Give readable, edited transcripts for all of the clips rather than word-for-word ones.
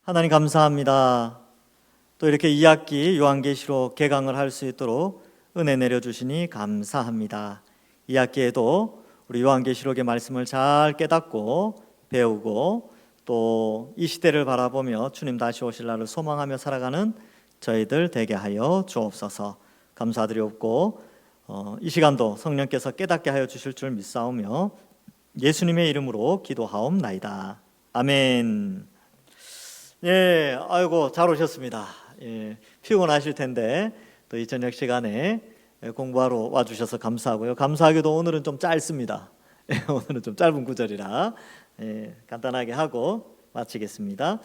하나님 감사합니다. 또 이렇게 2학기 요한계시록 개강을 할 수 있도록 은혜 내려주시니 감사합니다. 2학기에도 우리 요한계시록의 말씀을 잘 깨닫고 배우고 또 이 시대를 바라보며 주님 다시 오실 날을 소망하며 살아가는 저희들 되게 하여 주옵소서. 감사드리옵고 이 시간도 성령께서 깨닫게 하여 주실 줄 믿사오며 예수님의 이름으로 기도하옵나이다. 아멘. 예, 아이고 잘 오셨습니다. 예, 피곤하실 텐데 또 이 저녁 시간에 공부하러 와주셔서 감사하고요. 감사하게도 오늘은 좀 짧습니다. 예, 오늘은 좀 짧은 구절이라 간단하게 하고 마치겠습니다.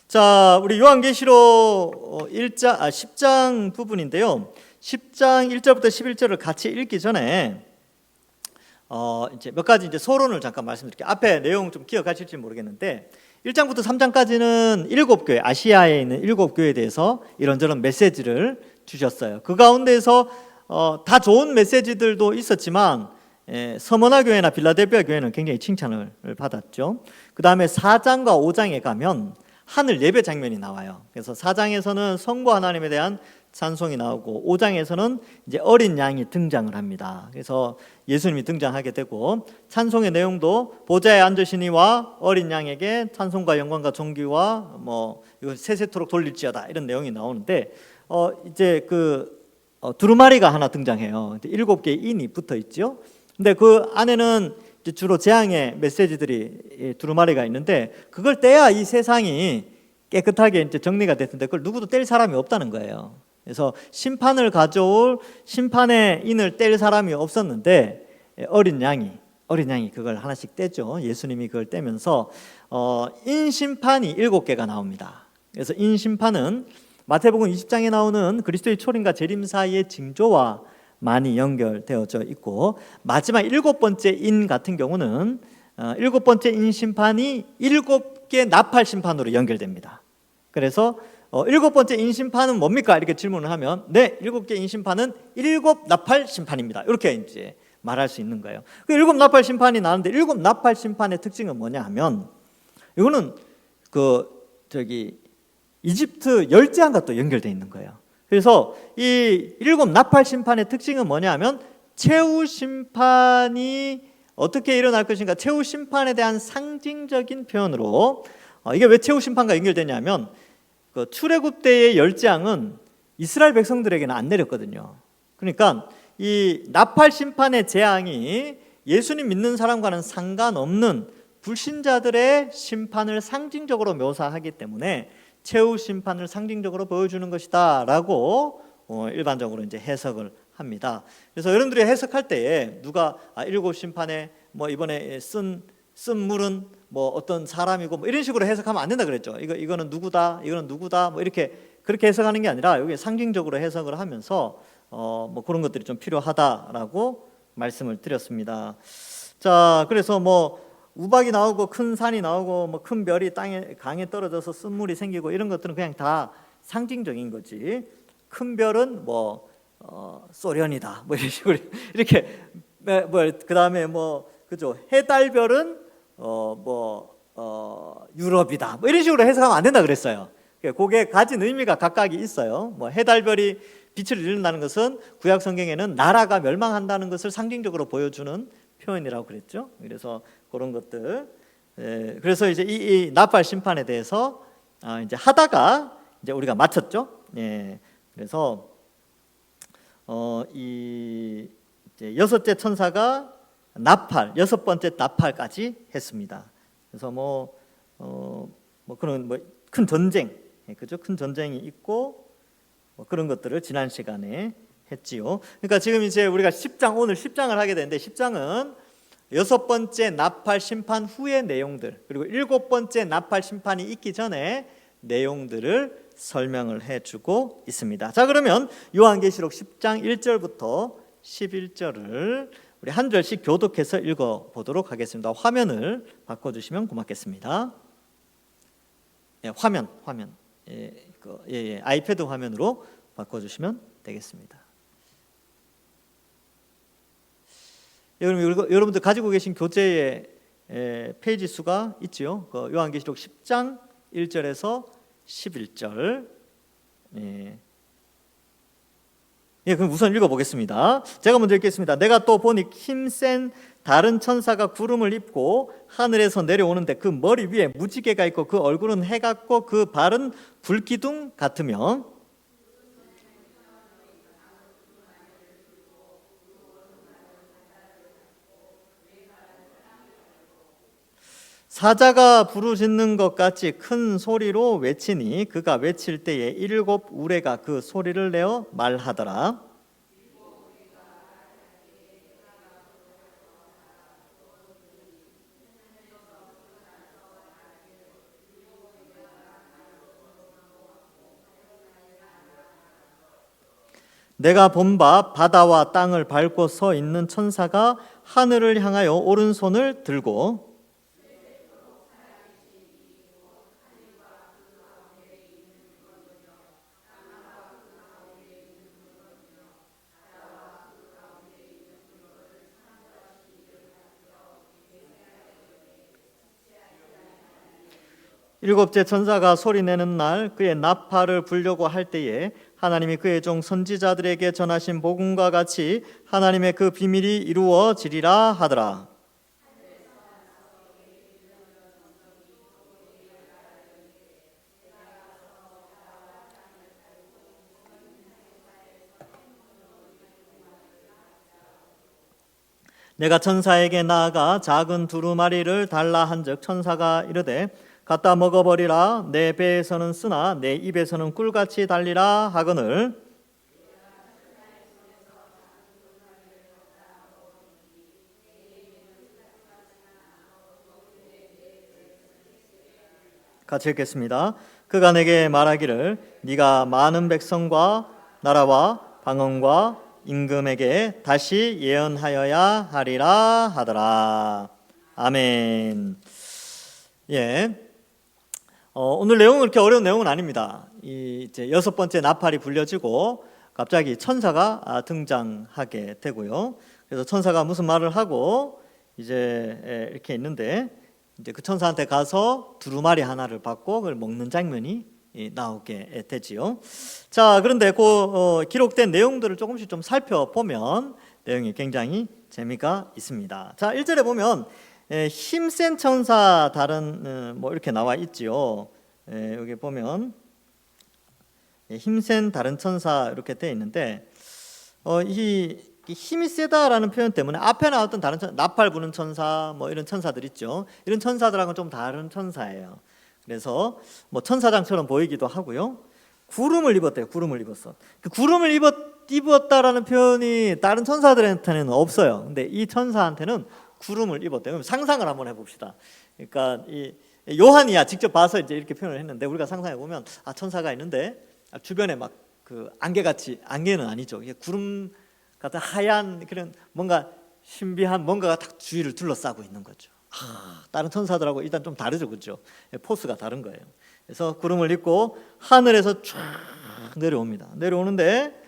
자, 우리 요한계시록 10장 부분인데요. 10장 1절부터 11절을 같이 읽기 전에 이제 몇 가지 이제 서론을 잠깐 말씀드릴게요. 앞에 내용 좀 기억하실지 모르겠는데 1장부터 3장까지는 7교회, 아시아에 있는 7교회에 대해서 이런저런 메시지를 주셨어요. 그 가운데서 다 좋은 메시지들도 있었지만 서머나 교회나 빌라델피아 교회는 굉장히 칭찬을 받았죠. 그 다음에 4장과 5장에 가면 하늘 예배 장면이 나와요. 그래서 4장에서는 성부 하나님에 대한 찬송이 나오고 5장에서는 이제 어린 양이 등장을 합니다. 그래서 예수님이 등장하게 되고 찬송의 내용도 보좌에 앉으시니와 어린 양에게 찬송과 영광과 존귀와 뭐 이거 세세토록 돌릴지어다 이런 내용이 나오는데 이제 두루마리가 하나 등장해요. 7개의 인이 붙어 있죠. 근데 그 안에는 주로 재앙의 메시지들이 두루마리가 있는데 그걸 떼야 이 세상이 깨끗하게 이제 정리가 됐는데 그걸 누구도 뗄 사람이 없다는 거예요. 그래서 심판을 가져올 심판의 인을 뗄 사람이 없었는데 어린 양이 그걸 하나씩 떼죠. 예수님이 그걸 떼면서 인심판이 7개가 나옵니다. 그래서 인심판은 마태복음 20장에 나오는 그리스도의 초림과 재림 사이의 징조와 많이 연결되어져 있고 마지막 7번째 인 같은 경우는 7번째 인심판이 7개 나팔 심판으로 연결됩니다. 그래서 7번째 인심판은 뭡니까? 이렇게 질문을 하면 네, 7개 인심판은 7 나팔 심판입니다. 이렇게 이제 말할 수 있는 거예요. 그 7 나팔 심판이 나는데 7 나팔 심판의 특징은 뭐냐 하면 이거는 이집트 열재앙과 또 연결되어 있는 거예요. 그래서 이 7 나팔 심판의 특징은 뭐냐 하면 최후 심판이 어떻게 일어날 것인가, 최후 심판에 대한 상징적인 표현으로 이게 왜 최후 심판과 연결되냐면 출애굽 때의 열재앙은 이스라엘 백성들에게는 안 내렸거든요. 그러니까 이 나팔 심판의 재앙이 예수님 믿는 사람과는 상관없는 불신자들의 심판을 상징적으로 묘사하기 때문에 최후 심판을 상징적으로 보여주는 것이다라고 일반적으로 이제 해석을 합니다. 그래서 여러분들이 해석할 때에 누가 7 심판에 뭐 이번에 쓴 물은 뭐 어떤 사람이고 뭐 이런 식으로 해석하면 안 된다 그랬죠. 이거는 누구다, 이거는 누구다, 뭐 그렇게 해석하는 게 아니라 여기 상징적으로 해석을 하면서 뭐 그런 것들이 좀 필요하다라고 말씀을 드렸습니다. 자, 그래서 뭐 우박이 나오고 큰 산이 나오고 뭐 큰 별이 강에 떨어져서 쓴물이 생기고 이런 것들은 그냥 다 상징적인 거지. 큰 별은 뭐 소련이다, 뭐 이런 식으로 이렇게 그다음에 뭐 그죠? 해달별은 유럽이다, 뭐 이런 식으로 해석하면 안 된다 그랬어요. 그게 가진 의미가 각각이 있어요. 뭐 해달별이 빛을 잃는다는 것은 구약 성경에는 나라가 멸망한다는 것을 상징적으로 보여주는 표현이라고 그랬죠. 그래서 그런 것들. 그래서 이제 이 나팔 심판에 대해서 이제 하다가 이제 우리가 마쳤죠. 그래서 이 이제 6째 천사가 나팔, 6번째 나팔까지 했습니다. 그래서 그런 큰 전쟁, 그죠? 큰 전쟁이 있고 그런 것들을 지난 시간에 했지요. 그러니까 지금 이제 우리가 오늘 10장을 하게 되는데 10장은 6번째 나팔 심판 후의 내용들 그리고 7번째 나팔 심판이 있기 전에 내용들을 설명을 해주고 있습니다. 자, 그러면 요한계시록 10장 1절부터 11절을 우리 한 절씩 교독해서 읽어보도록 하겠습니다. 화면을 바꿔주시면 고맙겠습니다. 화면 아이패드 화면으로 바꿔주시면 되겠습니다. 여러분들 가지고 계신 교재에 페이지 수가 있죠. 요한계시록 10장 1절에서 11절. 그럼 우선 읽어보겠습니다. 제가 먼저 읽겠습니다. 내가 또 보니 힘센 다른 천사가 구름을 입고 하늘에서 내려오는데 그 머리 위에 무지개가 있고 그 얼굴은 해 같고 그 발은 불기둥 같으며 사자가 부르짖는 것 같이 큰 소리로 외치니 그가 외칠 때에 7 우레가 그 소리를 내어 말하더라. 내가 본 바 바다와 땅을 밟고 서 있는 천사가 하늘을 향하여 오른손을 들고 일곱째 천사가 소리내는 날 그의 나팔을 불려고 할 때에 하나님이 그의 종 선지자들에게 전하신 복음과 같이 하나님의 그 비밀이 이루어지리라 하더라. 내가 천사에게 나아가 작은 두루마리를 달라 한즉 천사가 이르되 갖다 먹어버리라. 내 배에서는 쓰나 내 입에서는 꿀같이 달리라 하거늘. 같이 읽겠습니다. 그가 내게 말하기를 네가 많은 백성과 나라와 방언과 임금에게 다시 예언하여야 하리라 하더라. 아멘. 오늘 내용은 그렇게 어려운 내용은 아닙니다. 이제 6번째 나팔이 불려지고 갑자기 천사가 등장하게 되고요. 그래서 천사가 무슨 말을 하고 이제 이렇게 있는데 이제 그 천사한테 가서 두루마리 하나를 받고 그걸 먹는 장면이 나오게 되지요. 자, 그런데 그 기록된 내용들을 조금씩 좀 살펴보면 내용이 굉장히 재미가 있습니다. 자, 1절에 보면 힘센 천사 다른 뭐 이렇게 나와 있지요. 여기 보면 힘센 다른 천사 이렇게 되어 있는데 이 힘이 세다라는 표현 때문에 앞에 나왔던 다른 천사, 나팔 부는 천사 뭐 이런 천사들 있죠. 이런 천사들하고는 좀 다른 천사예요. 그래서 뭐 천사장처럼 보이기도 하고요. 구름을 입었대요. 구름을 입었어. 그 구름을 입었다라는 표현이 다른 천사들한테는 없어요. 근데 이 천사한테는 구름을 입었대요. 그럼 상상을 한번 해봅시다. 그러니까 이 요한이야 직접 봐서 이제 이렇게 표현을 했는데 우리가 상상해 보면 천사가 있는데 주변에 막 그 안개같이, 안개는 아니죠. 이게 구름 같은 하얀 그런 뭔가 신비한 뭔가가 딱 주위를 둘러싸고 있는 거죠. 다른 천사들하고 일단 좀 다르죠, 그렇죠? 포스가 다른 거예요. 그래서 구름을 입고 하늘에서 쫙 내려옵니다. 내려오는데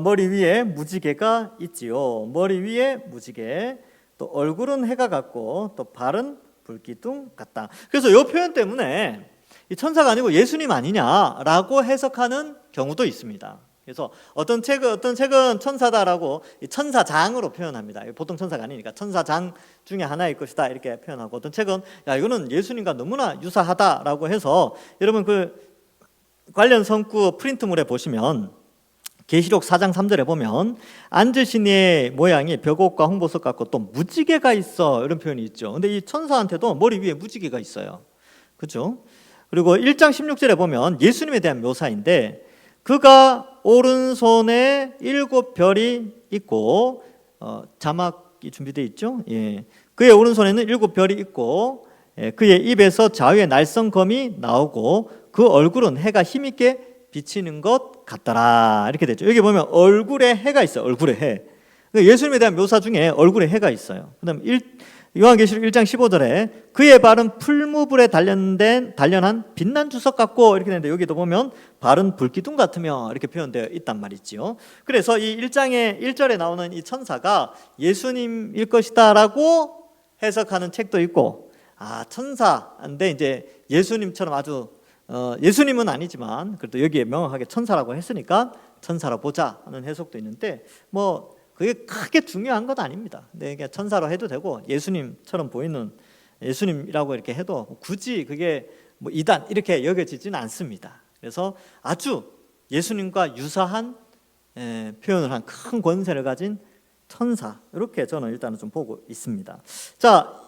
머리 위에 무지개가 있지요. 머리 위에 무지개, 또 얼굴은 해가 같고 또 발은 불기둥 같다. 그래서 이 표현 때문에 이 천사가 아니고 예수님 아니냐라고 해석하는 경우도 있습니다. 그래서 어떤 책은 천사다라고 천사장으로 표현합니다. 보통 천사가 아니니까 천사장 중에 하나일 것이다 이렇게 표현하고, 어떤 책은 이거는 예수님과 너무나 유사하다라고 해서, 여러분 그 관련 성구 프린트물에 보시면 계시록 4장 3절에 보면 앉으신 이의 모양이 벽옷과 홍보석 같고 또 무지개가 있어 이런 표현이 있죠. 근데 이 천사한테도 머리 위에 무지개가 있어요. 그렇죠? 그리고 1장 16절에 보면 예수님에 대한 묘사인데, 그가 오른손에 7별이 있고 자막이 준비되어 있죠. 그의 오른손에는 7별이 있고 그의 입에서 좌우에 날성검이 나오고 그 얼굴은 해가 힘있게 비치는 것 같더라 이렇게 되죠. 여기 보면 얼굴에 해가 있어요. 얼굴에 해. 예수님에 대한 묘사 중에 얼굴에 해가 있어요. 그다음 요한계시록 1장 15절에 그의 발은 풀무불에 단련한 빛난 주석 같고 이렇게 되는데, 여기도 보면 발은 불기둥 같으며 이렇게 표현되어 있단 말이지요. 그래서 이 1장의 1절에 나오는 이 천사가 예수님일 것이다라고 해석하는 책도 있고, 천사인데 이제 예수님처럼 아주 예수님은 아니지만 그래도 여기에 명확하게 천사라고 했으니까 천사라 보자 하는 해석도 있는데 뭐 그게 크게 중요한 건 아닙니다. 근데 그냥 천사로 해도 되고 예수님처럼 보이는 예수님이라고 이렇게 해도 굳이 그게 뭐 이단 이렇게 여겨지지는 않습니다. 그래서 아주 예수님과 유사한 표현을 한 큰 권세를 가진 천사, 이렇게 저는 일단은 좀 보고 있습니다. 자,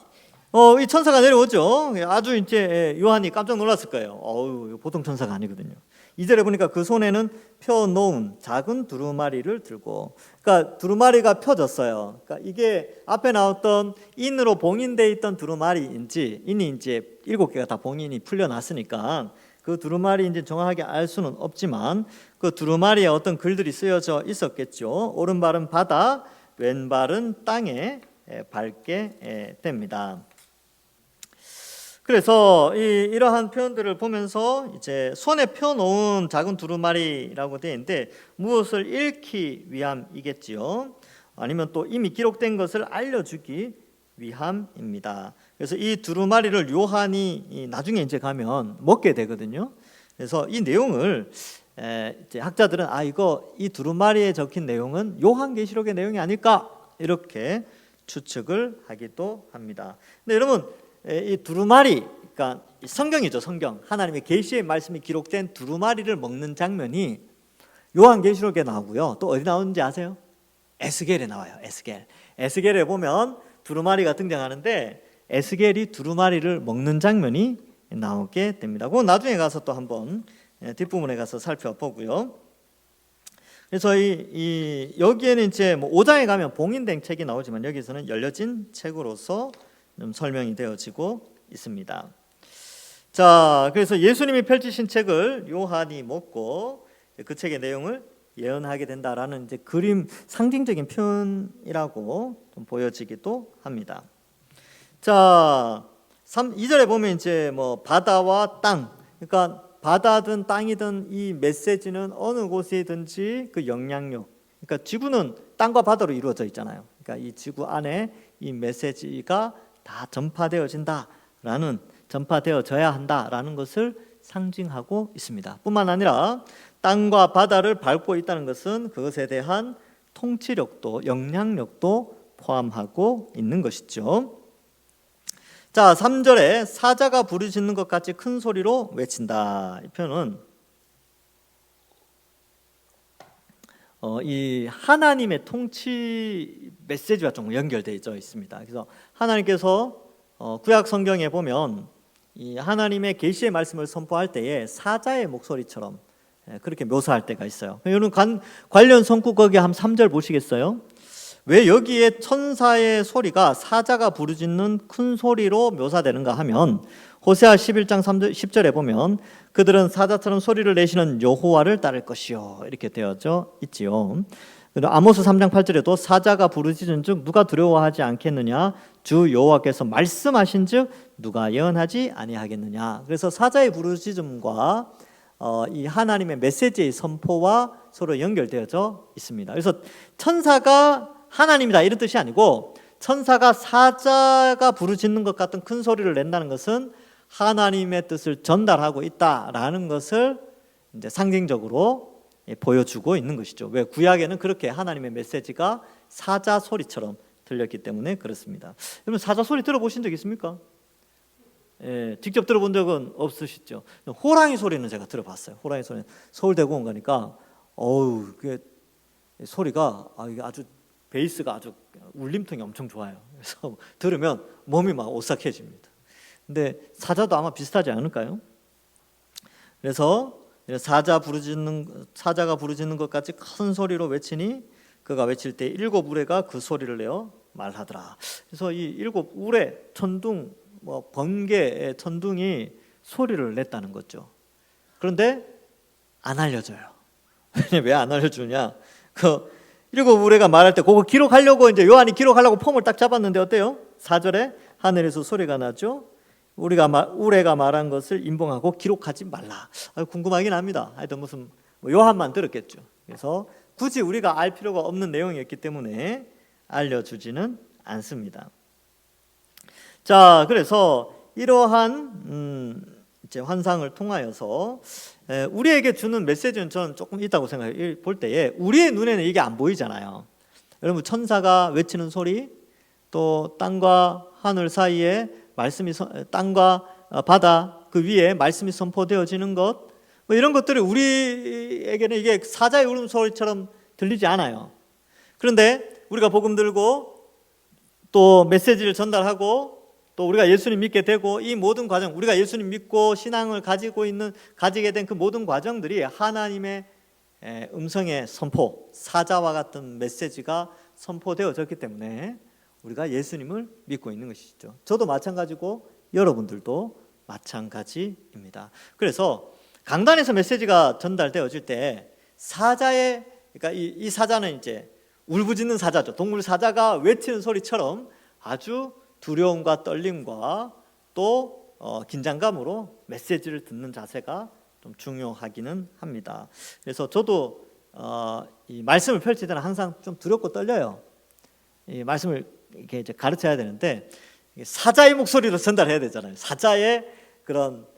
이 천사가 내려오죠. 아주 이제 요한이 깜짝 놀랐을 거예요. 어우, 보통 천사가 아니거든요. 2절에 보니까 그 손에는 펴놓은 작은 두루마리를 들고, 그러니까 두루마리가 펴졌어요. 그러니까 이게 앞에 나왔던 인으로 봉인되어 있던 두루마리인지, 인이 이제 7개가 다 봉인이 풀려났으니까 그 두루마리인지 정확하게 알 수는 없지만 그 두루마리에 어떤 글들이 쓰여져 있었겠죠. 오른발은 바다, 왼발은 땅에 밟게 됩니다. 그래서 이러한 표현들을 보면서 이제 손에 펴놓은 작은 두루마리라고 되어 있는데 무엇을 잃기 위함이겠지요. 아니면 또 이미 기록된 것을 알려주기 위함입니다. 그래서 이 두루마리를 요한이 나중에 이제 가면 먹게 되거든요. 그래서 이 내용을 이제 학자들은 이 두루마리에 적힌 내용은 요한계시록의 내용이 아닐까 이렇게 추측을 하기도 합니다. 근데 여러분, 이 두루마리, 그러니까 성경이죠, 성경. 하나님의 계시의 말씀이 기록된 두루마리를 먹는 장면이 요한계시록에 나오고요. 또 어디 나오는지 아세요? 에스겔에 나와요. 에스겔에 보면 두루마리가 등장하는데 에스겔이 두루마리를 먹는 장면이 나오게 됩니다. 그건 나중에 가서 또 한번 뒷부분에 가서 살펴보고요. 그래서 여기에는 이제 뭐 5장에 가면 봉인된 책이 나오지만 여기서는 열려진 책으로서 좀 설명이 되어지고 있습니다. 자, 그래서 예수님이 펼치신 책을 요한이 먹고 그 책의 내용을 예언하게 된다라는 이제 그림 상징적인 표현이라고 좀 보여지기도 합니다. 자, 2절에 보면 이제 뭐 바다와 땅, 그러니까 바다든 땅이든 이 메시지는 어느 곳이든지 그 영향력, 그러니까 지구는 땅과 바다로 이루어져 있잖아요. 그러니까 이 지구 안에 이 메시지가 다 전파되어져야 한다라는 것을 상징하고 있습니다. 뿐만 아니라 땅과 바다를 밟고 있다는 것은 그것에 대한 통치력도 영향력도 포함하고 있는 것이죠. 자, 3절에 사자가 부르짖는 것 같이 큰 소리로 외친다. 이 표현은 이 하나님의 통치 메시지와 좀 연결되어 있습니다. 그래서 하나님께서 구약 성경에 보면 이 하나님의 계시의 말씀을 선포할 때에 사자의 목소리처럼 그렇게 묘사할 때가 있어요. 여러분 관련 성구 거기 한 3절 보시겠어요? 왜 여기에 천사의 소리가 사자가 부르짖는 큰 소리로 묘사되는가 하면 호세아 11장 3절 10절에 보면 그들은 사자처럼 소리를 내시는 여호와를 따를 것이요 이렇게 되어져 있지요. 그리고 아모스 3장 8절에도 사자가 부르짖은즉 누가 두려워하지 않겠느냐, 주 여호와께서 말씀하신즉 누가 예언하지 아니하겠느냐. 그래서 사자의 부르짖음과 이 하나님의 메시지의 선포와 서로 연결되어져 있습니다. 그래서 천사가 하나님이다 이런 뜻이 아니고 천사가 사자가 부르짖는 것 같은 큰 소리를 낸다는 것은 하나님의 뜻을 전달하고 있다라는 것을 이제 상징적으로 보여주고 있는 것이죠. 왜 구약에는 그렇게 하나님의 메시지가 사자 소리처럼 들렸기 때문에 그렇습니다. 여러분 사자 소리 들어보신 적 있습니까? 직접 들어본 적은 없으시죠? 호랑이 소리는 제가 들어봤어요. 호랑이 소리는 서울대공원 가니까 그게 소리가 이게 아주 베이스가 아주 울림통이 엄청 좋아요. 그래서 들으면 몸이 막 오싹해집니다. 근데 사자도 아마 비슷하지 않을까요? 그래서 사자가 부르짖는 것 같이 큰 소리로 외치니 그가 외칠 때 7 우레가 그 소리를 내어 말하더라. 그래서 이 7 우레 천둥 번개의 천둥이 소리를 냈다는 거죠. 그런데 안 알려져요. 왜 안 알려주냐? 그 7 우레가 말할 때 그거 기록하려고 이제 요한이 기록하려고 폼을 딱 잡았는데 어때요? 4절에 하늘에서 소리가 나죠. 우레가 말한 것을 인봉하고 기록하지 말라. 궁금하긴 합니다. 하여튼 무슨 요한만 들었겠죠. 그래서 굳이 우리가 알 필요가 없는 내용이었기 때문에 알려주지는 않습니다. 자, 그래서 이러한 이제 환상을 통하여서 우리에게 주는 메시지는 저는 조금 있다고 생각해요. 볼 때에 우리의 눈에는 이게 안 보이잖아요. 여러분, 천사가 외치는 소리, 또 땅과 하늘 사이에 말씀이, 땅과 바다 그 위에 말씀이 선포되어지는 것, 뭐 이런 것들이 우리에게는 이게 사자의 울음소리처럼 들리지 않아요. 그런데 우리가 복음 들고 또 메시지를 전달하고 또 우리가 예수님 믿게 되고, 이 모든 과정, 우리가 예수님 믿고 신앙을 가지게 된 그 모든 과정들이 하나님의 음성의 선포, 사자와 같은 메시지가 선포되어졌기 때문에 우리가 예수님을 믿고 있는 것이죠. 저도 마찬가지고 여러분들도 마찬가지입니다. 그래서 강단에서 메시지가 전달되어질 때 사자의, 그러니까 이 사자는 이제 울부짖는 사자죠. 동물 사자가 외치는 소리처럼 아주 두려움과 떨림과 또 긴장감으로 메시지를 듣는 자세가 좀 중요하기는 합니다. 그래서 저도 이 말씀을 펼칠 때는 항상 좀 두렵고 떨려요. 이 말씀을 이렇게 이제 가르쳐야 되는데 사자의 목소리로 전달해야 되잖아요. 사자의 그런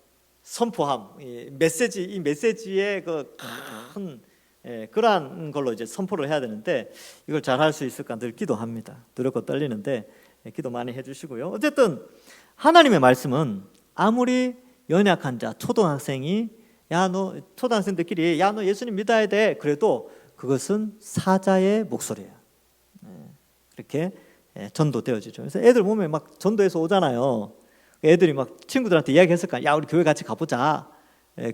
선포함, 이 메시지의 그 큰 그러한 걸로 이제 선포를 해야 되는데 이걸 잘 할 수 있을까 늘 기도합니다. 두렵고 떨리는데 기도 많이 해주시고요. 어쨌든 하나님의 말씀은 아무리 연약한 자, 초등학생들끼리 야 너 예수님 믿어야 돼, 그래도 그것은 사자의 목소리예요. 그렇게 전도되어지죠. 그래서 애들 보면 막 전도해서 오잖아요. 애들이 막 친구들한테 이야기했을 거야. 야 우리 교회 같이 가보자.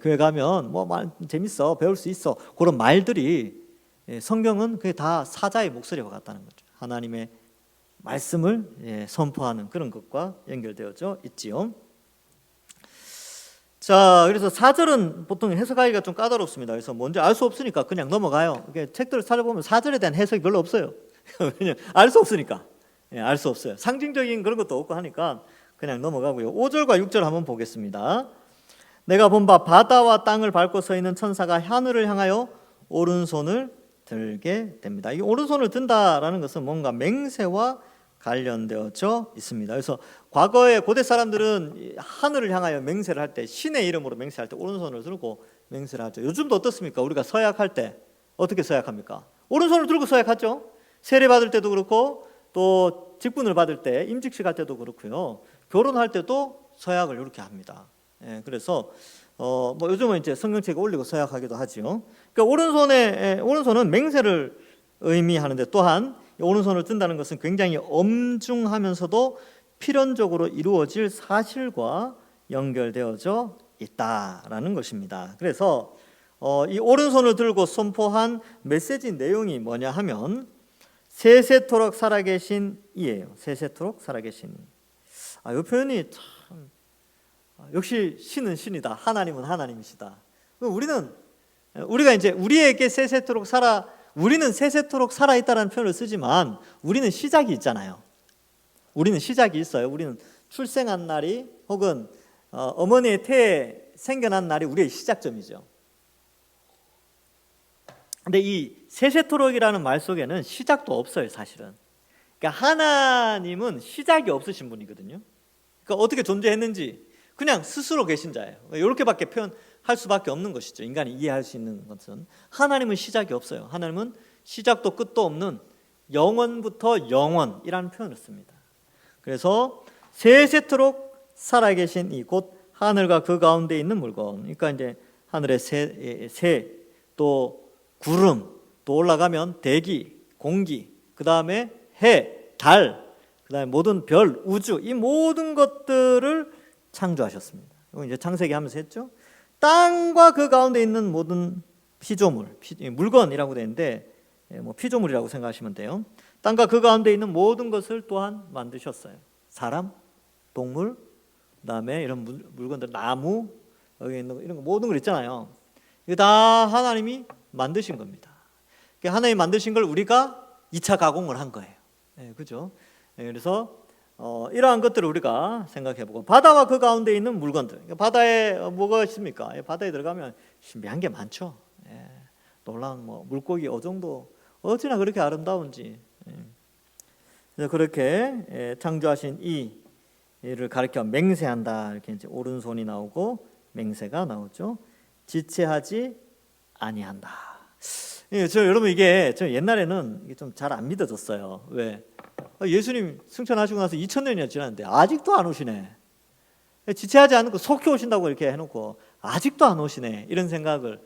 교회 가면 뭐 재밌어, 배울 수 있어. 그런 말들이 성경은 그게 다 사자의 목소리와 같다는 거죠. 하나님의 말씀을 선포하는 그런 것과 연결되어져 있지요. 자, 그래서 4절은 보통 해석하기가 좀 까다롭습니다. 그래서 뭔지 알 수 없으니까 그냥 넘어가요. 책들을 찾아보면 4절에 대한 해석이 별로 없어요. 왜냐면 알 수 없으니까. 알 수 없어요. 상징적인 그런 것도 없고 하니까 그냥 넘어가고요. 5절과 6절 한번 보겠습니다. 내가 본 바 바다와 땅을 밟고 서 있는 천사가 하늘을 향하여 오른손을 들게 됩니다. 이 오른손을 든다라는 것은 뭔가 맹세와 관련되어져 있습니다. 그래서 과거에 고대 사람들은 하늘을 향하여 맹세를 할 때, 신의 이름으로 맹세할 때 오른손을 들고 맹세를 하죠. 요즘도 어떻습니까? 우리가 서약할 때 어떻게 서약합니까? 오른손을 들고 서약하죠. 세례 받을 때도 그렇고 또 직분을 받을 때, 임직식 할 때도 그렇고요. 결혼할 때도 서약을 이렇게 합니다. 그래서 뭐 요즘은 이제 성경책에 올리고 서약하기도 하지요. 그러니까 오른손은 맹세를 의미하는데, 또한 오른손을 든다는 것은 굉장히 엄중하면서도 필연적으로 이루어질 사실과 연결되어져 있다라는 것입니다. 그래서 이 오른손을 들고 선포한 메시지 내용이 뭐냐 하면 세세토록 살아계신 이예요. 세세토록 살아계신 이. 이 표현이 참, 역시 신은 신이다, 하나님은 하나님이시다. 우리가 이제 우리에게 우리는 세세토록 살아있다라는 표현을 쓰지만 우리는 시작이 있잖아요. 우리는 시작이 있어요. 우리는 출생한 날이 혹은 어머니의 태에 생겨난 날이 우리의 시작점이죠. 근데 이 세세토록이라는 말 속에는 시작도 없어요, 사실은. 그러니까 하나님은 시작이 없으신 분이거든요. 그러니까 어떻게 존재했는지 그냥 스스로 계신 자예요. 이렇게밖에 표현할 수밖에 없는 것이죠. 인간이 이해할 수 있는 것은 하나님은 시작이 없어요. 하나님은 시작도 끝도 없는 영원부터 영원이라는 표현을 씁니다. 그래서 세세토록 살아계신 이 곧 하늘과 그 가운데 있는 물건, 그러니까 이제 하늘의 새, 또 구름, 또 올라가면 대기, 공기, 그 다음에 해, 달, 그 다음에 모든 별, 우주, 이 모든 것들을 창조하셨습니다. 이제 창세기 하면서 했죠. 땅과 그 가운데 있는 모든 피조물, 물건이라고 되는데 뭐 피조물이라고 생각하시면 돼요. 땅과 그 가운데 있는 모든 것을 또한 만드셨어요. 사람, 동물, 그다음에 이런 물건들, 나무, 여기 있는 이런 거 모든 걸 있잖아요. 이거 다 하나님이 만드신 겁니다. 하나님이 만드신 걸 우리가 2차 가공을 한 거예요. 그죠? 그래서 이러한 것들을 우리가 생각해보고, 바다와 그 가운데 있는 물건들, 바다에 뭐가 있습니까? 바다에 들어가면 신비한 게 많죠. 놀라운 물고기 어종도 어찌나 그렇게 아름다운지. 그래서 그렇게 창조하신 이를 가리켜 맹세한다, 이렇게 이제 오른손이 나오고 맹세가 나오죠. 지체하지 아니한다. 여러분 이게 저 옛날에는 이게 좀 잘 안 믿어졌어요. 왜? 예수님 승천하시고 나서 2000년이나 지났는데 아직도 안 오시네. 지체하지 않고 속히 오신다고 이렇게 해놓고 아직도 안 오시네. 이런 생각을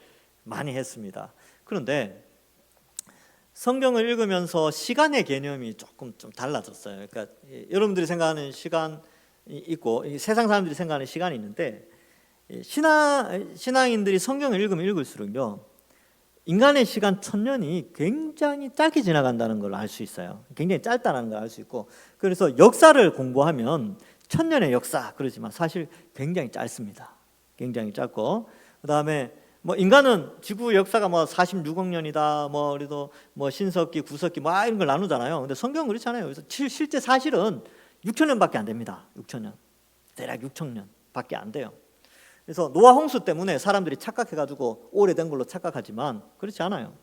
많이 했습니다. 그런데 성경을 읽으면서 시간의 개념이 조금 좀 달라졌어요. 그러니까 여러분들이 생각하는 시간이 있고 세상 사람들이 생각하는 시간이 있는데 신앙인들이 성경을 읽으면 읽을수록요 인간의 시간 1000년이 굉장히 짧게 지나간다는 걸 알 수 있어요. 굉장히 짧다는 걸 알 수 있고, 그래서 역사를 공부하면 1000년의 역사 그러지만 사실 굉장히 짧습니다. 굉장히 짧고, 그 다음에 뭐 인간은 지구 역사가 뭐 46억 년이다, 뭐 그래도 뭐 신석기, 구석기 뭐 이런 걸 나누잖아요. 근데 성경은 그렇지 않아요. 그래서 실제 사실은 6천년밖에 안 됩니다. 6천년, 대략 6천년밖에 안 돼요. 그래서 노아 홍수 때문에 사람들이 착각해가지고 오래된 걸로 착각하지만 그렇지 않아요.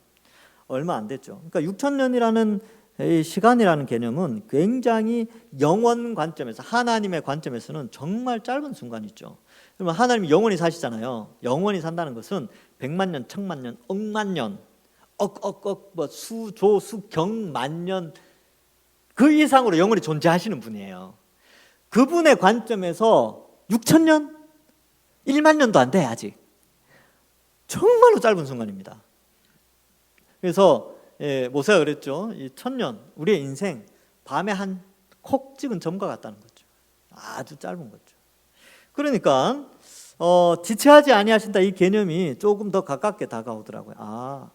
얼마 안 됐죠. 그러니까 6천년이라는 시간이라는 개념은 굉장히 영원 관점에서, 하나님의 관점에서는 정말 짧은 순간이죠. 그러면 하나님이 영원히 사시잖아요. 영원히 산다는 것은 100만 년, 1000만 년, 억만 년, 뭐 수조, 수경만 년 그 이상으로 영원히 존재하시는 분이에요. 그분의 관점에서 6천년? 1만 년도 안 돼 아직. 정말로 짧은 순간입니다. 그래서 모세가 그랬죠. 이 1000년, 우리의 인생 밤에 한 콕 찍은 점과 같다는 거죠. 아주 짧은 거죠. 그러니까 지체하지 아니하신다 이 개념이 조금 더 가깝게 다가오더라고요.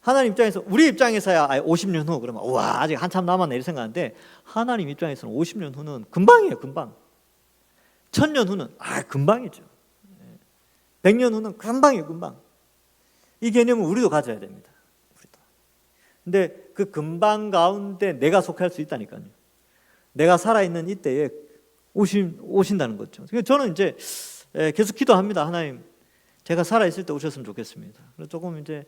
하나님 입장에서, 우리 입장에서야 50년 후 그러면 와 아직 한참 남았네 이렇게 생각하는데, 하나님 입장에서는 50년 후는 금방이에요. 금방. 1000년 후는 금방이죠. 100년 후는 금방이에요. 금방. 이 개념은 우리도 가져야 됩니다. 우리도. 근데 그 금방 가운데 내가 속할 수 있다니까요. 내가 살아있는 이때에 오신다는 거죠. 그래서 저는 이제 계속 기도합니다. 하나님, 제가 살아있을 때 오셨으면 좋겠습니다. 그래서 조금 이제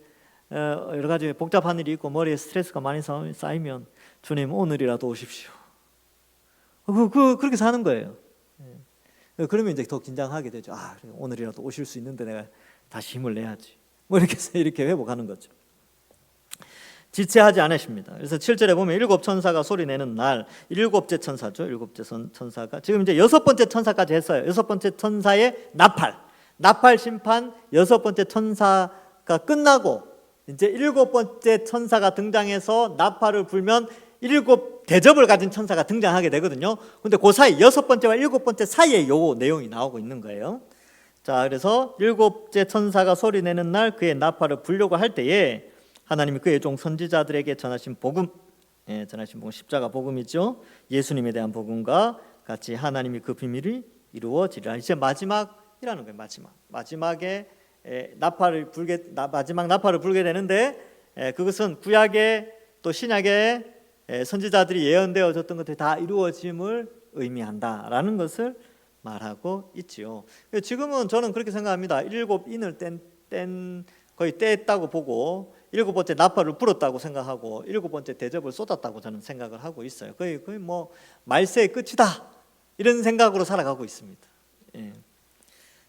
여러 가지 복잡한 일이 있고 머리에 스트레스가 많이 쌓이면 주님 오늘이라도 오십시오. 그렇게 사는 거예요. 그러면 이제 더 긴장하게 되죠. 오늘이라도 오실 수 있는데 내가 다시 힘을 내야지. 뭐 이렇게 해서 이렇게 회복하는 거죠. 지체하지 않으십니다. 그래서 7절에 보면 일곱 천사가 소리내는 날, 일곱째 천사죠. 일곱째 천사가 지금 이제 여섯 번째 천사까지 했어요. 여섯 번째 천사의 나팔 심판, 여섯 번째 천사가 끝나고 이제 일곱 번째 천사가 등장해서 나팔을 불면 일곱 대접을 가진 천사가 등장하게 되거든요. 근데 그 사이 여섯 번째와 일곱 번째 사이에 요 내용이 나오고 있는 거예요. 자, 그래서 일곱째 천사가 소리내는 날 그의 나팔을 불려고 할 때에 하나님이 그의 종 선지자들에게 전하신 복음, 전하신 복음 십자가 복음이죠. 예수님에 대한 복음과 같이 하나님이 그 비밀이 이루어지리라. 이제 마지막이라는 거예요. 마지막에 마지막 나팔을 불게 되는데, 그것은 구약의 또 신약의 선지자들이 예언되어졌던 것들이 다 이루어짐을 의미한다라는 것을 말하고 있지요. 지금은 저는 그렇게 생각합니다. 일곱 인을 거의 뗐다고 보고 일곱 번째 나팔을 불었다고 생각하고 일곱 번째 대접을 쏟았다고 저는 생각을 하고 있어요. 거의 뭐 말세의 끝이다 이런 생각으로 살아가고 있습니다.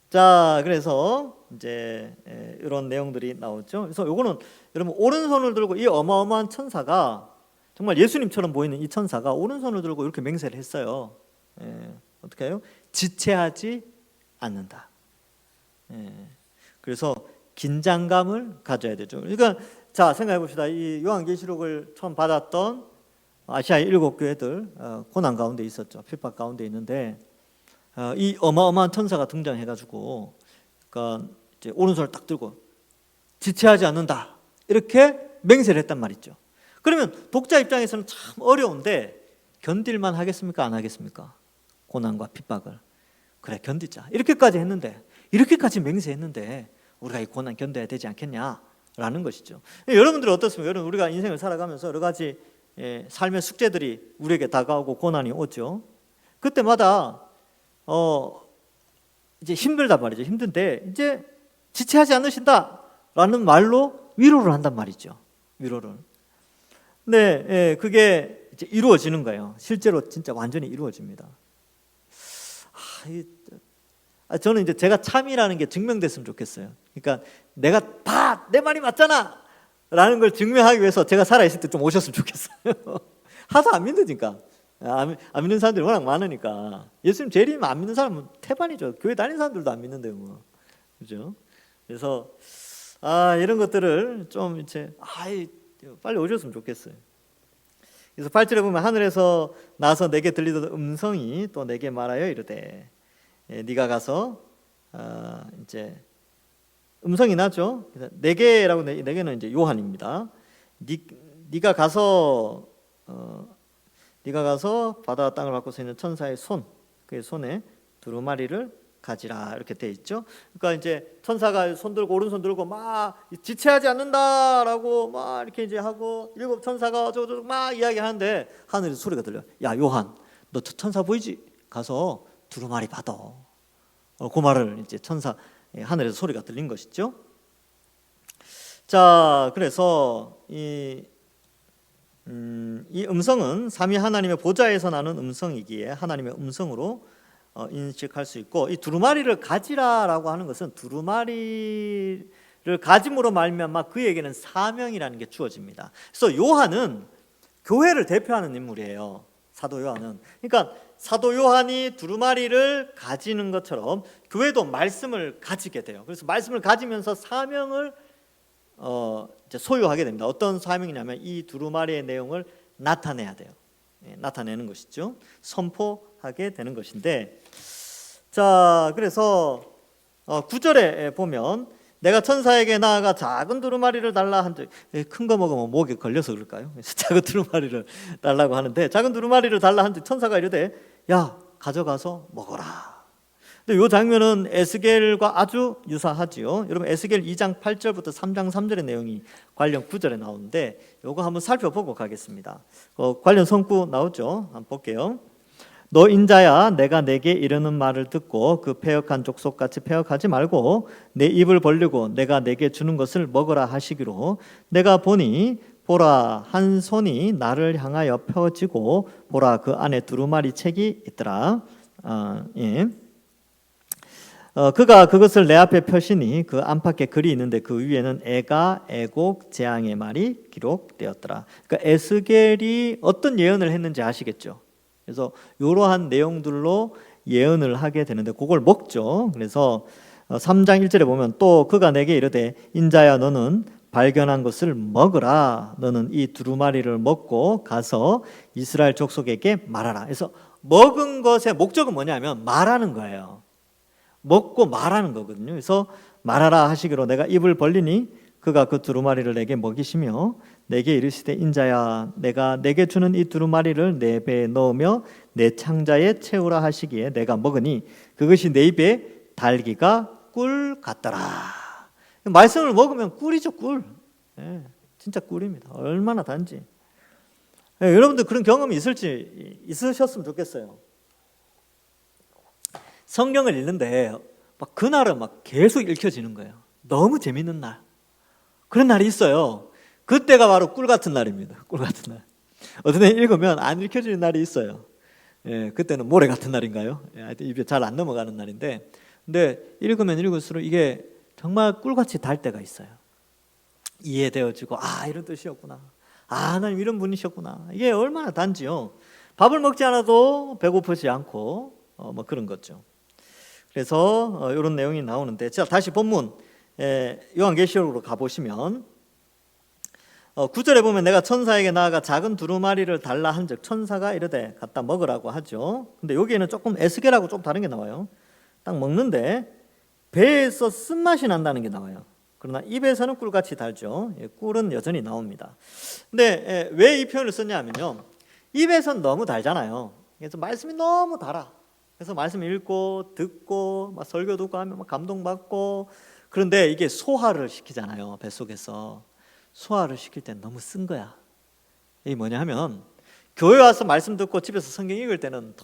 자, 그래서 이제 이런 내용들이 나오죠. 그래서 요거는 여러분 오른손을 들고 이 어마어마한 천사가, 정말 예수님처럼 보이는 이 천사가 오른손을 들고 이렇게 맹세를 했어요. 어떻게 해요? 지체하지 않는다. 그래서 긴장감을 가져야 되죠. 그러니까 자, 생각해 봅시다. 이 요한계시록을 처음 받았던 아시아의 7교회들 고난 가운데 있었죠. 핍박 가운데 있는데 이 어마어마한 천사가 등장해가지고, 그러니까 이제 오른손을 딱 들고 지체하지 않는다 이렇게 맹세를 했단 말이죠. 그러면 독자 입장에서는 참 어려운데 견딜만 하겠습니까? 안 하겠습니까? 고난과 핍박을. 그래, 견디자. 이렇게까지 했는데, 이렇게까지 맹세했는데 우리가 이 고난 견뎌야 되지 않겠냐라는 것이죠. 여러분들은 어떻습니까? 여러분, 우리가 인생을 살아가면서 여러 가지 삶의 숙제들이 우리에게 다가오고 고난이 오죠. 그때마다 이제 힘들단 말이죠. 힘든데 이제 지체하지 않으신다라는 말로 위로를 한단 말이죠. 위로를. 근데 그게 이제 이루어지는 거예요. 실제로 진짜 완전히 이루어집니다. 저는 이제 제가 참이라는 게 증명됐으면 좋겠어요. 그러니까 내가 다 내 말이 맞잖아 라는 걸 증명하기 위해서 제가 살아있을 때 좀 오셨으면 좋겠어요. 하도 안 믿으니까. 안 믿는 사람들이 워낙 많으니까. 예수님 재림이면 안 믿는 사람은 태반이죠. 교회 다니는 사람들도 안 믿는데요, 뭐. 그죠? 그래서 이런 것들을 좀 이제 빨리 오셨으면 좋겠어요. 그래서 8절에 보면 하늘에서 나서 내게 들리던 음성이 또 내게 말하여 이르되, 네가 가서 이제 음성이 나죠. 내게라고, 내게는 이제 요한입니다. 네가 가서 바다와 땅을 받고 서 있는 천사의 손, 그의 손에 두루마리를 가지라, 이렇게 돼 있죠. 그러니까 이제 천사가 손 들고 오른손 들고 막 지체하지 않는다라고 막 이렇게 이제 하고, 일곱 천사가 어쩌고저쩌고 막 이야기하는데 하늘에서 소리가 들려. 야 요한, 너 저 천사 보이지? 가서 두루마리 받아. 그 말을 이제 하늘에서 소리가 들린 것이죠. 자, 그래서 이 음성은 삼위 하나님의 보좌에서 나는 음성이기에 하나님의 음성으로 인식할 수 있고, 이 두루마리를 가지라라고 하는 것은 두루마리를 가짐으로 말미암아 그에게는 사명이라는 게 주어집니다. 그래서 요한은 교회를 대표하는 인물이에요. 사도 요한은. 그러니까 사도 요한이 두루마리를 가지는 것처럼 교회도 말씀을 가지게 돼요. 그래서 말씀을 가지면서 사명을 이제 소유하게 됩니다. 어떤 사명이냐면 이 두루마리의 내용을 나타내야 돼요. 나타내는 것이죠. 선포하게 되는 것인데, 자, 그래서 9절에 보면 내가 천사에게 나아가 작은 두루마리를 달라 한즉, 큰 거 먹으면 목에 걸려서 그럴까요? 작은 두루마리를 달라고 하는데, 작은 두루마리를 달라 한즉 천사가 이르되, 야 가져가서 먹어라. 근데 이 장면은 에스겔과 아주 유사하지요. 여러분 에스겔 2장 8절부터 3장 3절의 내용이 관련 구절에 나오는데, 이거 한번 살펴보고 가겠습니다. 관련 성구 나오죠. 한번 볼게요. 너 인자야, 내가 내게 이르는 말을 듣고 그 패역한 족속같이 패역하지 말고 내 입을 벌리고 내가 내게 주는 것을 먹으라 하시기로, 내가 보니 보라 한 손이 나를 향하여 펴지고 보라 그 안에 두루마리 책이 있더라. 그가 그것을 내 앞에 펴시니 그 안팎에 글이 있는데 그 위에는 애가 애곡 재앙의 말이 기록되었더라. 그러니까 에스겔이 어떤 예언을 했는지 아시겠죠? 그래서 이러한 내용들로 예언을 하게 되는데 그걸 먹죠. 그래서 3장 1절에 보면 또 그가 내게 이르되, 인자야 너는 발견한 것을 먹으라. 너는 이 두루마리를 먹고 가서 이스라엘 족속에게 말하라. 그래서 먹은 것의 목적은 뭐냐면 말하는 거예요. 먹고 말하는 거거든요. 그래서 말하라 하시기로 내가 입을 벌리니 그가 그 두루마리를 내게 먹이시며 내게 이르시되, 인자야 내가 내게 주는 이 두루마리를 내 배에 넣으며 내 창자에 채우라 하시기에 내가 먹으니 그것이 내 입에 달기가 꿀 같더라. 말씀을 먹으면 꿀이죠, 꿀. 진짜 꿀입니다. 얼마나 단지. 여러분들 그런 경험이 있으셨으면 좋겠어요. 성경을 읽는데 막 그날은 막 계속 읽혀지는 거예요. 너무 재밌는 날. 그런 날이 있어요. 그때가 바로 꿀 같은 날입니다. 꿀 같은 날. 어떤 애 읽으면 안 읽혀지는 날이 있어요. 그때는 모래 같은 날인가요? 입에 잘 안 넘어가는 날인데, 근데 읽으면 읽을수록 이게 정말 꿀같이 달 때가 있어요. 이해되어지고, 이런 뜻이었구나. 하나님 이런 분이셨구나. 이게 얼마나 단지요. 밥을 먹지 않아도 배고프지 않고 뭐 그런 거죠. 그래서 이런 내용이 나오는데, 자 다시 본문 요한계시록으로 가보시면 9절에 보면 내가 천사에게 나아가 작은 두루마리를 달라 한즉 천사가 이르되 갖다 먹으라고 하죠. 근데 여기에는 조금 에스겔하고 좀 다른 게 나와요. 딱 먹는데 배에서 쓴맛이 난다는 게 나와요. 그러나 입에서는 꿀같이 달죠. 꿀은 여전히 나옵니다. 근데 왜 이 표현을 썼냐면요, 입에선 너무 달잖아요. 그래서 말씀이 너무 달아. 그래서 말씀 읽고 듣고 막 설교 듣고 하면 막 감동받고, 그런데 이게 소화를 시키잖아요. 뱃속에서 소화를 시킬 땐 너무 쓴 거야. 이게 뭐냐 하면, 교회 와서 말씀 듣고 집에서 성경 읽을 때는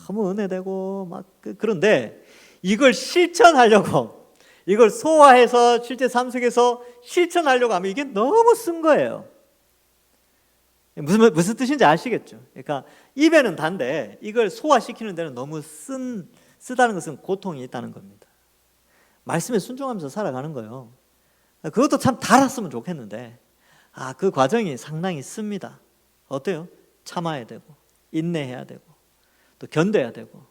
너무 은혜되고 막 그런데 이걸 실천하려고, 이걸 소화해서 실제 삶 속에서 실천하려고 하면 이게 너무 쓴 거예요. 무슨 뜻인지 아시겠죠? 그러니까 입에는 단데 이걸 소화시키는 데는 너무 쓴 쓰다는 것은 고통이 있다는 겁니다. 말씀에 순종하면서 살아가는 거예요. 그것도 참 달았으면 좋겠는데 그 과정이 상당히 씁니다. 어때요? 참아야 되고 인내해야 되고 또 견뎌야 되고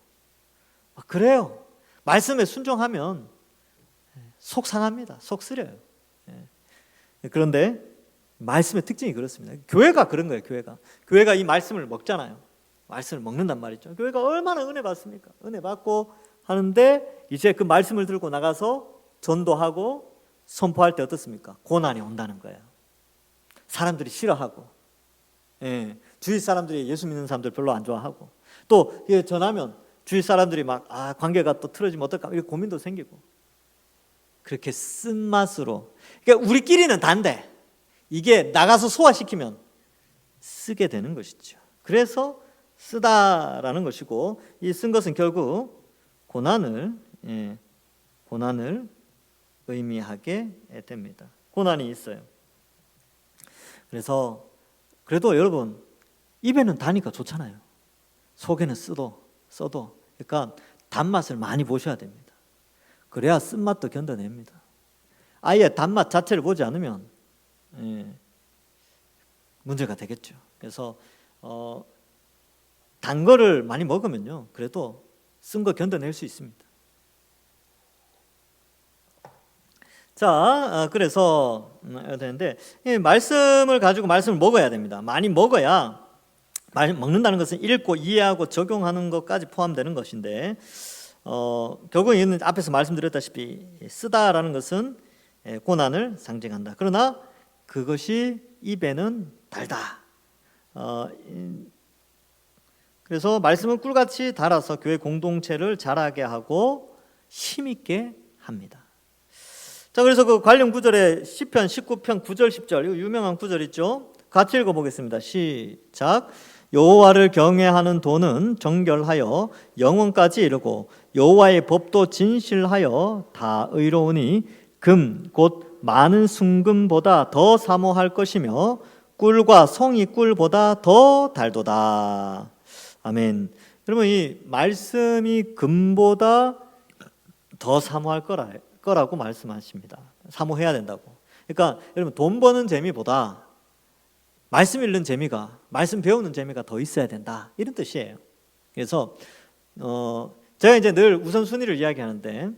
그래요. 말씀에 순종하면 속 상합니다. 속 쓰려요. 그런데 말씀의 특징이 그렇습니다. 교회가 그런 거예요. 교회가 이 말씀을 먹잖아요. 말씀을 먹는단 말이죠. 교회가 얼마나 은혜 받습니까? 은혜 받고 하는데 이제 그 말씀을 들고 나가서 전도하고 선포할 때 어떻습니까? 고난이 온다는 거예요. 사람들이 싫어하고 주위 사람들이 예수 믿는 사람들 별로 안 좋아하고 또 전하면 주위 사람들이 막 관계가 또 틀어지면 어떨까 이런 고민도 생기고 그렇게 쓴맛으로 그러니까 우리끼리는 단데 이게 나가서 소화시키면 쓰게 되는 것이죠. 그래서 쓰다라는 것이고 이 쓴 것은 결국 고난을 의미하게 됩니다. 고난이 있어요. 그래서 그래도 여러분 입에는 다니까 좋잖아요. 속에는 써도 그러니까 단맛을 많이 보셔야 됩니다. 그래야 쓴맛도 견뎌냅니다. 아예 단맛 자체를 보지 않으면 문제가 되겠죠. 그래서 단 거를 많이 먹으면요 그래도 쓴 거 견뎌낼 수 있습니다. 자, 그래서 되는데 말씀을 가지고 말씀을 먹어야 됩니다. 많이 먹어야 먹는다는 것은 읽고 이해하고 적용하는 것까지 포함되는 것인데 결국 이는 앞에서 말씀드렸다시피 쓰다라는 것은 고난을 상징한다. 그러나 그것이 입에는 달다. 그래서 말씀은 꿀같이 달아서 교회 공동체를 자라게 하고 힘있게 합니다. 자, 그래서 그 관련 구절에 시편 19편 9절 10절 이거 유명한 구절 있죠. 같이 읽어보겠습니다. 시작. 여호와를 경외하는 도는 정결하여 영원까지 이르고 여호와의 법도 진실하여 다 의로우니 금 곧 많은 순금보다 더 사모할 것이며 꿀과 송이 꿀보다 더 달도다. 아멘. 여러분 이 말씀이 금보다 더 사모할 거라고 말씀하십니다. 사모해야 된다고. 그러니까 여러분 돈 버는 재미보다 말씀 읽는 재미가 말씀 배우는 재미가 더 있어야 된다 이런 뜻이에요. 그래서 제가 이제 늘 우선순위를 이야기하는데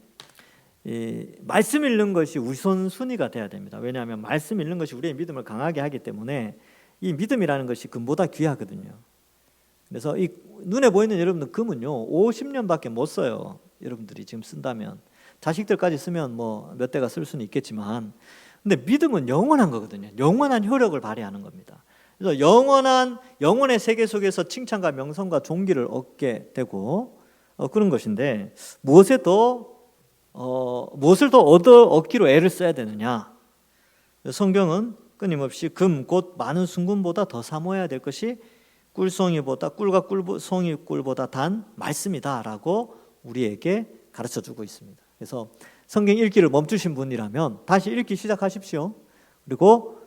이 말씀 읽는 것이 우선순위가 돼야 됩니다. 왜냐하면 말씀 읽는 것이 우리의 믿음을 강하게 하기 때문에 이 믿음이라는 것이 금보다 귀하거든요. 그래서 이 눈에 보이는 여러분들 금은요 50년밖에 못 써요. 여러분들이 지금 쓴다면 자식들까지 쓰면 뭐 몇 대가 쓸 수는 있겠지만 근데 믿음은 영원한 거거든요. 영원한 효력을 발휘하는 겁니다. 그래서 영원의 세계 속에서 칭찬과 명성과 존귀를 얻게 되고 그런 것인데 무엇을 더 얻기로 애를 써야 되느냐? 성경은 끊임없이 금 곧 많은 순금보다 더 사모해야 될 것이 꿀송이보다 꿀과 송이 꿀보다 단 말씀이다라고 우리에게 가르쳐주고 있습니다. 그래서 성경 읽기를 멈추신 분이라면 다시 읽기 시작하십시오. 그리고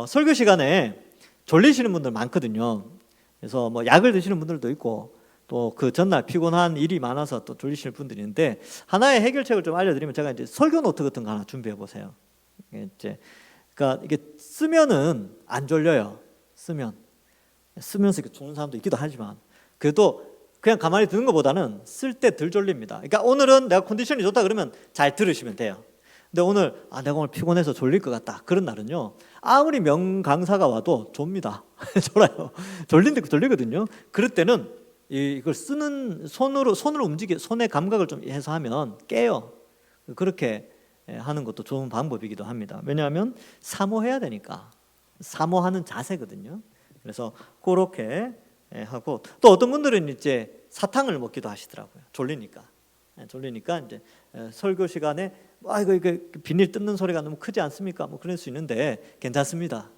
설교 시간에 졸리시는 분들 많거든요. 그래서 뭐 약을 드시는 분들도 있고 또 그 전날 피곤한 일이 많아서 또 졸리시는 분들이 있는데 하나의 해결책을 좀 알려드리면 제가 이제 설교 노트 같은 거 하나 준비해 보세요. 그러니까 이게 쓰면은 안 졸려요. 쓰면서 이렇게 좋은 사람도 있기도 하지만 그래도 그냥 가만히 듣는 것보다는 쓸 때 덜 졸립니다. 그러니까 오늘은 내가 컨디션이 좋다 그러면 잘 들으시면 돼요. 근데 오늘 내가 오늘 피곤해서 졸릴 것 같다 그런 날은요 아무리 명강사가 와도 졸립니다. 졸아요. 졸리거든요. 그럴 때는 이걸 쓰는 손으로 손의 감각을 좀 해서 하면 깨요. 그렇게 하는 것도 좋은 방법이기도 합니다. 왜냐하면 사모해야 되니까 사모하는 자세거든요. 그래서 그렇게 하고 또 어떤 분들은 이제 사탕을 먹기도 하시더라고요. 졸리니까 이제 설교 시간에 이거 비닐 뜯는 소리가 너무 크지 않습니까? 뭐 그럴 수 있는데 괜찮습니다.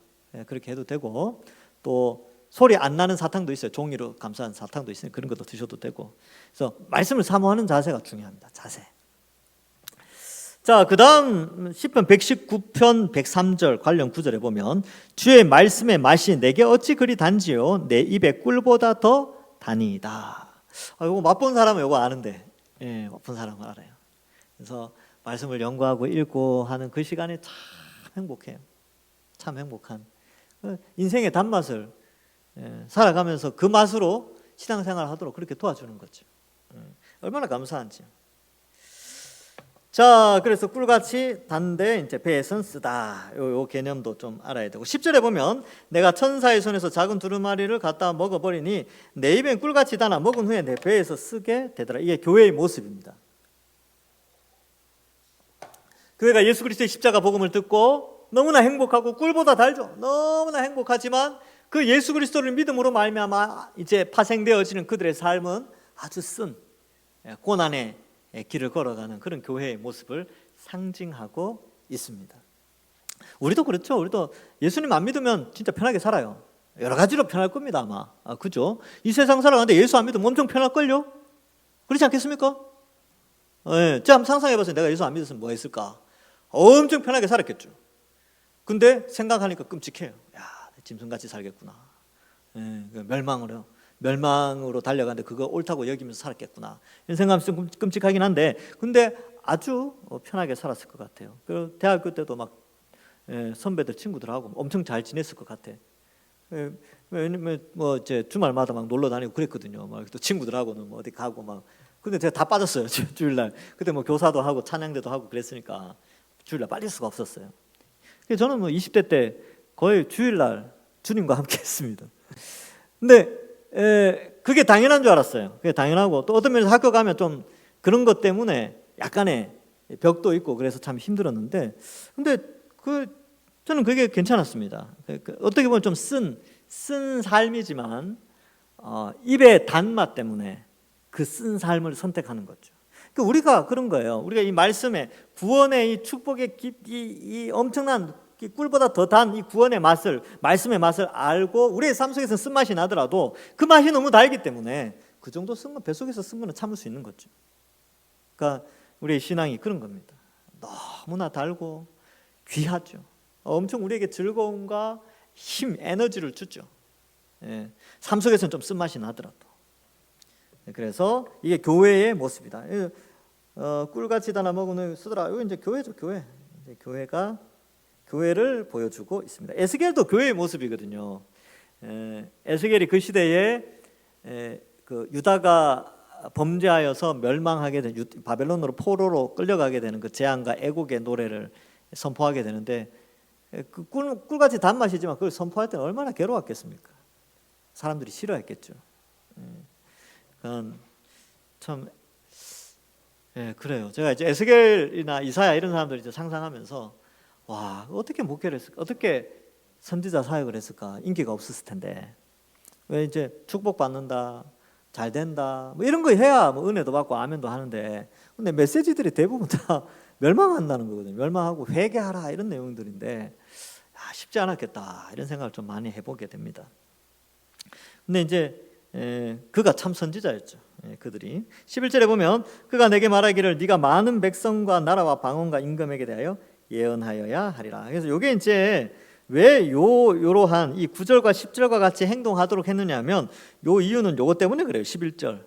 그렇게 해도 되고 또 소리 안 나는 사탕도 있어요. 종이로 감싼 사탕도 있으니 그런 것도 드셔도 되고. 그래서 말씀을 사모하는 자세가 중요합니다. 자세. 자, 그다음 시편 119편 103절 관련 구절에 보면 주의 말씀의 맛이 내게 어찌 그리 단지요 내 입에 꿀보다 더 다니이다. 이거 맛본 사람은 이거 아는데 엎은 사람을 알아요. 그래서 말씀을 연구하고 읽고 하는 그 시간이 참 행복해요. 참 행복한 인생의 단맛을 살아가면서 그 맛으로 신앙생활을 하도록 그렇게 도와주는 거죠. 얼마나 감사한지. 자, 그래서 꿀같이 단데 이제 배에선 쓰다. 요 개념도 좀 알아야 되고 10절에 보면 내가 천사의 손에서 작은 두루마리를 갖다 먹어버리니 내 입엔 꿀같이 달아 먹은 후에 내 배에서 쓰게 되더라. 이게 교회의 모습입니다. 교회가 예수 그리스도의 십자가 복음을 듣고 너무나 행복하고 꿀보다 달죠. 너무나 행복하지만 그 예수 그리스도를 믿음으로 말미암아 이제 파생되어지는 그들의 삶은 아주 쓴 고난의 길을 걸어가는 그런 교회의 모습을 상징하고 있습니다. 우리도 그렇죠. 우리도 예수님 안 믿으면 진짜 편하게 살아요. 여러 가지로 편할 겁니다 아마. 그죠? 이 세상 살아가는데 예수 안 믿으면 엄청 편할걸요? 그렇지 않겠습니까? 제가 한번 상상해봤어요. 내가 예수 안 믿었으면 뭐 했을까? 엄청 편하게 살았겠죠. 근데 생각하니까 끔찍해요. 야, 짐승같이 살겠구나. 멸망으로 달려가는데 그거 옳다고 여기면서 살았겠구나. 이런 생각하면 좀 끔찍하긴 한데, 근데 아주 편하게 살았을 것 같아요. 그리고 대학교 때도 막 선배들 친구들하고 엄청 잘 지냈을 것 같아. 왜냐면 뭐 이제 주말마다 막 놀러 다니고 그랬거든요. 막 또 친구들하고는 뭐 어디 가고 막. 근데 제가 다 빠졌어요. 주일날. 그때 뭐 교사도 하고 찬양대도 하고 그랬으니까 주일날 빠질 수가 없었어요. 그래서 저는 뭐 20대 때 거의 주일날 주님과 함께 했습니다. 근데 그게 당연한 줄 알았어요. 그게 당연하고 또 어떤 면에서 학교 가면 좀 그런 것 때문에 약간의 벽도 있고 그래서 참 힘들었는데, 근데 저는 그게 괜찮았습니다. 어떻게 보면 좀 쓴 삶이지만 입의 단맛 때문에 그 쓴 삶을 선택하는 거죠. 우리가 그런 거예요. 우리가 이 말씀에 구원의 이 축복의 이 엄청난 꿀보다 더 단 이 구원의 맛을, 말씀의 맛을 알고 우리의 삶 속에서 쓴맛이 나더라도 그 맛이 너무 달기 때문에 그 정도 쓴 건, 뱃속에서 쓴 거는 참을 수 있는 거죠. 그러니까 우리의 신앙이 그런 겁니다. 너무나 달고 귀하죠. 엄청 우리에게 즐거움과 힘, 에너지를 주죠. 삶 속에서는 좀 쓴맛이 나더라도. 그래서 이게 교회의 모습이다. 꿀같이 달아 먹으면 쓰더라. 이거 이제 교회죠, 교회. 이제 교회를 보여주고 있습니다. 에스겔도 교회의 모습이거든요. 에스겔이 그 시대에 그 유다가 범죄하여서 멸망하게 된, 바벨론으로 포로로 끌려가게 되는 그 재앙과 애국의 노래를 선포하게 되는데, 그 꿀같이 단맛이지만 그걸 선포할 때는 얼마나 괴로웠겠습니까? 사람들이 싫어했겠죠. 참 그래요. 제가 이제 에스겔이나 이사야 이런 사람들 이제 상상하면서 와, 어떻게 목회를 했을까? 어떻게 선지자 사역을 했을까? 인기가 없었을 텐데. 왜 이제 축복받는다, 잘 된다, 뭐 이런 거 해야 뭐 은혜도 받고 아멘도 하는데, 근데 메시지들이 대부분 다 멸망한다는 거거든요. 멸망하고 회개하라 이런 내용들인데, 쉽지 않았겠다 이런 생각을 좀 많이 해보게 됩니다. 근데 이제 그가 참 선지자였죠. 그들이 11절에 보면 그가 내게 말하기를 네가 많은 백성과 나라와 방언과 임금에게 대하여 예언하여야 하리라. 그래서 이게 이제 왜 요러한 이 9절과 10절과 같이 행동하도록 했느냐면 요 이유는 요것 때문에 그래요. 11절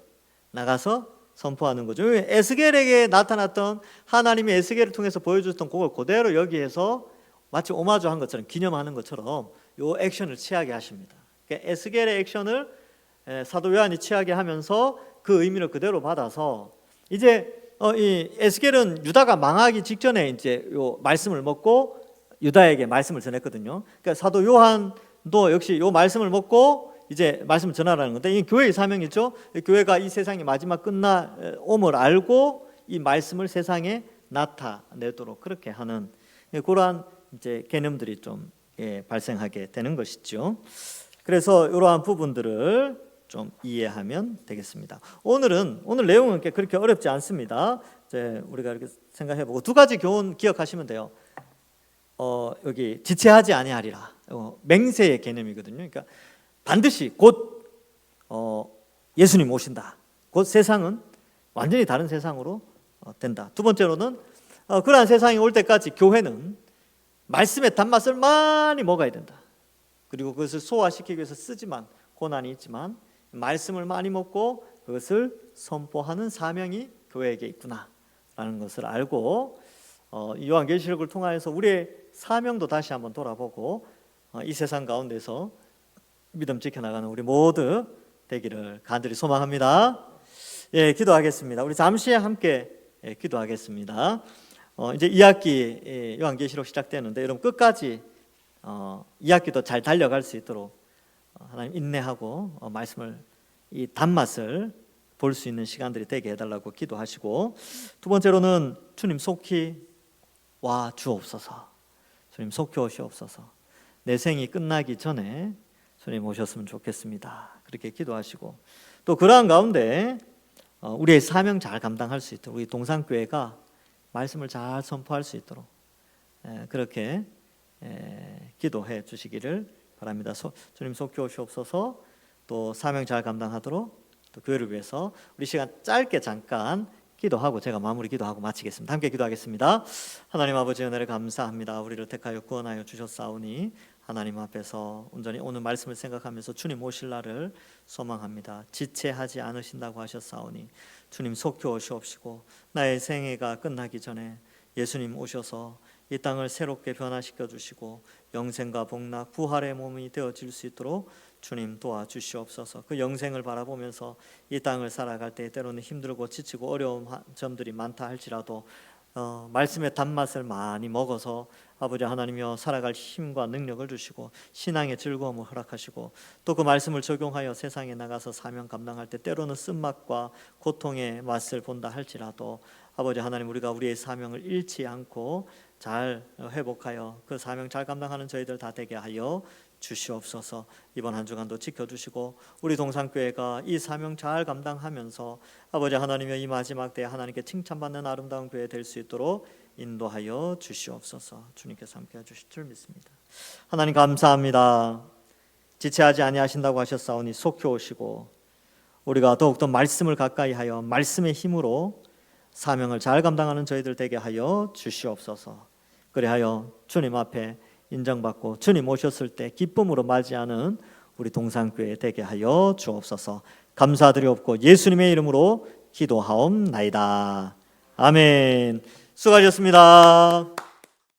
나가서 선포하는 거죠. 에스겔에게 나타났던 하나님이 에스겔을 통해서 보여주셨던 그걸 그대로 여기에서 마치 오마주한 것처럼 기념하는 것처럼 요 액션을 취하게 하십니다. 그러니까 에스겔의 액션을 사도 요한이 취하게 하면서 그 의미를 그대로 받아서 이제 이 에스겔은 유다가 망하기 직전에 이제 요 말씀을 먹고 유다에게 말씀을 전했거든요. 그러니까 사도 요한도 역시 요 말씀을 먹고 이제 말씀을 전하라는 건데, 이 교회의 사명이죠. 교회가 이 세상이 마지막 끝나옴을 알고 이 말씀을 세상에 나타내도록 그렇게 하는 그러한 이제 개념들이 좀 발생하게 되는 것이죠. 그래서 이러한 부분들을 좀 이해하면 되겠습니다. 오늘 내용은 그렇게 어렵지 않습니다. 이제 우리가 이렇게 생각해보고 두 가지 교훈 기억하시면 돼요. 여기 지체하지 아니하리라. 맹세의 개념이거든요. 그러니까 반드시 곧 예수님 오신다. 곧 세상은 완전히 다른 세상으로 된다. 두 번째로는 그러한 세상이 올 때까지 교회는 말씀의 단맛을 많이 먹어야 된다. 그리고 그것을 소화시키기 위해서 고난이 있지만 말씀을 많이 먹고 그것을 선포하는 사명이 교회에게 있구나라는 것을 알고 이 요한계시록을 통하여서 우리의 사명도 다시 한번 돌아보고 이 세상 가운데서 믿음 지켜나가는 우리 모두 되기를 간절히 소망합니다. 예, 기도하겠습니다. 우리 잠시 함께 기도하겠습니다. 이제 2학기 요한계시록 시작되는데 여러분 끝까지 2학기도 잘 달려갈 수 있도록 하나님 인내하고 말씀을 이 단맛을 볼 수 있는 시간들이 되게 해달라고 기도하시고, 두 번째로는 주님 속히 와 주옵소서. 주님 속히 오시옵소서. 내 생이 끝나기 전에 주님 오셨으면 좋겠습니다. 그렇게 기도하시고, 또 그러한 가운데 우리의 사명 잘 감당할 수 있도록 우리 동산교회가 말씀을 잘 선포할 수 있도록 그렇게 기도해 주시기를 바랍니다. 주님 속히 오시옵소서. 또 사명 잘 감당하도록 또 교회를 위해서 우리 시간 짧게 잠깐 기도하고 제가 마무리 기도하고 마치겠습니다. 함께 기도하겠습니다. 하나님 아버지 은혜를 감사합니다. 우리를 택하여 구원하여 주셨사오니 하나님 앞에서 온전히 오늘 말씀을 생각하면서 주님 오실 날을 소망합니다. 지체하지 않으신다고 하셨사오니 주님 속히 오시옵시고 나의 생애가 끝나기 전에 예수님 오셔서 이 땅을 새롭게 변화시켜 주시고 영생과 복락 부활의 몸이 되어질 수 있도록 주님 도와주시옵소서. 그 영생을 바라보면서 이 땅을 살아갈 때 때로는 힘들고 지치고 어려운 점들이 많다 할지라도 말씀의 단맛을 많이 먹어서 아버지 하나님이여 살아갈 힘과 능력을 주시고 신앙의 즐거움을 허락하시고 또 그 말씀을 적용하여 세상에 나가서 사명 감당할 때 때로는 쓴맛과 고통의 맛을 본다 할지라도 아버지 하나님 우리가 우리의 사명을 잃지 않고 잘 회복하여 그 사명 잘 감당하는 저희들 다 되게 하여 주시옵소서. 이번 한 주간도 지켜주시고 우리 동산교회가 이 사명 잘 감당하면서 아버지 하나님의 이 마지막 때에 하나님께 칭찬받는 아름다운 교회 될 수 있도록 인도하여 주시옵소서. 주님께서 함께해 주실 줄 믿습니다. 하나님 감사합니다. 지체하지 아니하신다고 하셨사오니 속히 오시고 우리가 더욱더 말씀을 가까이 하여 말씀의 힘으로 사명을 잘 감당하는 저희들 되게 하여 주시옵소서. 그리하여 주님 앞에 인정받고 주님 오셨을 때 기쁨으로 맞이하는 우리 동산교회 되게 하여 주옵소서. 감사드리옵고 예수님의 이름으로 기도하옵나이다. 아멘. 수고하셨습니다.